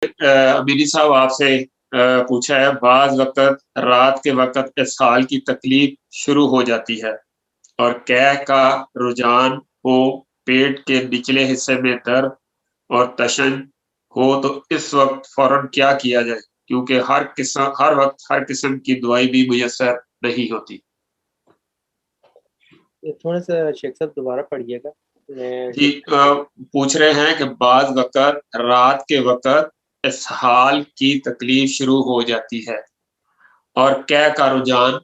अमीरी साहब आपसे पूछा है, बाज़ वक़्त रात के वक़्त इसहाल की तकलीफ़ शुरू हो जाती है और कैं का रुझान हो, पेट के निचले हिस्से में दर्द और तशन हो, तो इस वक़्त फ़ौरन क्या किया जाए? क्योंकि हर वक़्त हर किस्म की दवाई भी मुयस्सर नहीं होती। ये थोड़ा-सा शेख साहब दोबारा पढ़िएगा। मैं जी पूछ रहे हैं कि बाज़ वक़्त रात के वक़्त इसहाल की तकलीफ़ शुरू हो जाती है और कैं का रुझान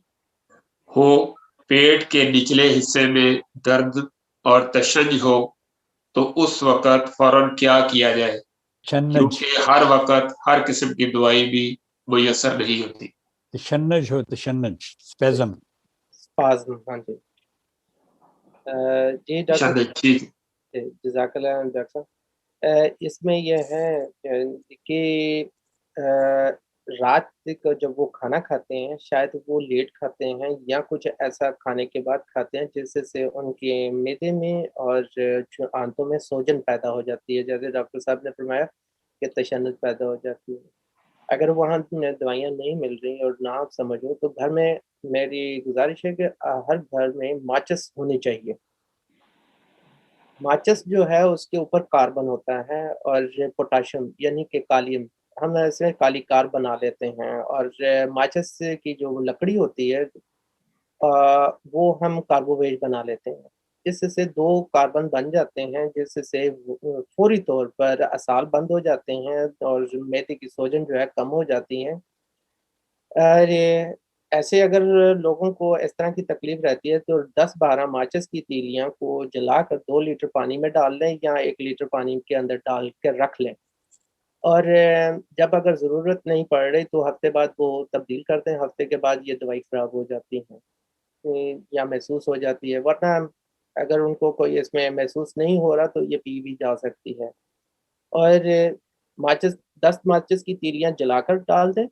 हो, पेट के निचले हिस्से में दर्द और तशन्ज हो, तो उस वक़्त फ़ौरन क्या किया जाए? तशन्नुज क्योंकि हर वक़्त हर किस्म की दवाई भी मुयस्सर नहीं होती। तशन्नुज हो, तशन्नुज स्पैज़म। स्पाज़्म, हाँ जी। जी डॉक्टर तशन्नुज, ठीक। जज़ाकल्लाह डॉक्टर साहब। इसमें ये है कि रात को जब वो खाना खाते हैं, शायद वो लेट खाते हैं या कुछ ऐसा खाने के बाद खाते हैं जिससे से उनके मैदे में और जो आंतों में सूजन पैदा हो जाती है। जैसे डॉक्टर साहब ने फरमाया कि तशन्नुज पैदा हो जाती है। अगर वहाँ दवाइयाँ नहीं मिल रही और ना आप समझो तो घर में मेरी गुज़ारिश है कि हर घर में माचिस होनी चाहिए। माचिस जो है उसके ऊपर कार्बन होता है और पोटेशियम यानी कि कालियम, हम ऐसे काली कार बना लेते हैं और माचिस की जो लकड़ी होती है वो हम कार्बोवेज बना लेते हैं। इससे 2 कार्बन बन जाते हैं जिससे फौरी तौर पर असाल बंद हो जाते हैं और मैदे की सूजन जो है कम हो जाती है। अरे! ऐसे अगर लोगों को इस तरह की तकलीफ़ रहती है तो 10-12 माचिस की तीलियाँ को जलाकर 2 लीटर पानी में डाल लें या 1 लीटर पानी के अंदर डाल के रख लें। और जब अगर ज़रूरत नहीं पड़ रही तो हफ़्ते बाद वो तब्दील कर दें, हफ़्ते के बाद ये दवाई ख़राब हो जाती है। या महसूस हो जाती है, वरना अगर उनको कोई इसमें महसूस नहीं हो रहा तो ये पी भी जा सकती है। और माचिस 10 माचिस की तीलियाँ जलाकर डाल दें,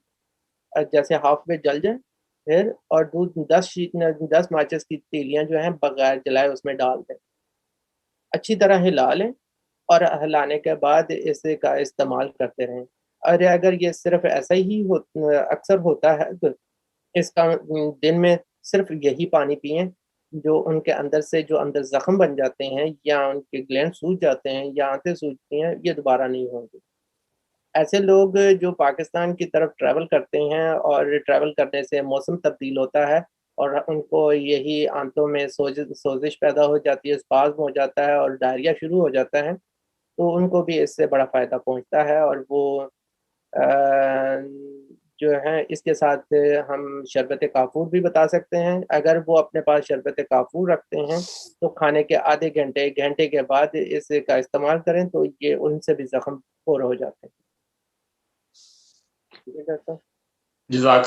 जैसे हाफ में जल जाए फिर और दूध 10 माचिस की तीलियाँ जो हैं बगैर जलाए उसमें डाल दें। अच्छी तरह हिला लें और हिलाने के बाद इसे का इस्तेमाल करते रहें। और अगर ये सिर्फ़ ऐसा ही अक्सर होता है तो इसका दिन में सिर्फ़ यही पानी पिएँ, जो उनके अंदर से जो अंदर ज़ख्म बन जाते हैं या उनके ग्लैंड सूज जाते हैं या आंतें सूजती हैं, ये दोबारा नहीं होंगे। ऐसे लोग जो पाकिस्तान की तरफ ट्रैवल करते हैं और ट्रैवल करने से मौसम तब्दील होता है और उनको यही आंतों में सोज़िश पैदा हो जाती है, स्पाज़्म हो जाता है और डायरिया शुरू हो जाता है, तो उनको भी इससे बड़ा फ़ायदा पहुँचता है और वो जो है इसके साथ हम शरबत काफ़ूर भी बता सकते हैं। अगर वो अपने पास शरबत काफ़ूर रखते हैं, तो खाने के आधे घंटे, 1 घंटे के बाद इसका इस्तेमाल करें तो ये उनसे भी ज़ख्म पूरे हो जाते हैं। ठीक है डॉक्टर साहब? जज़ाक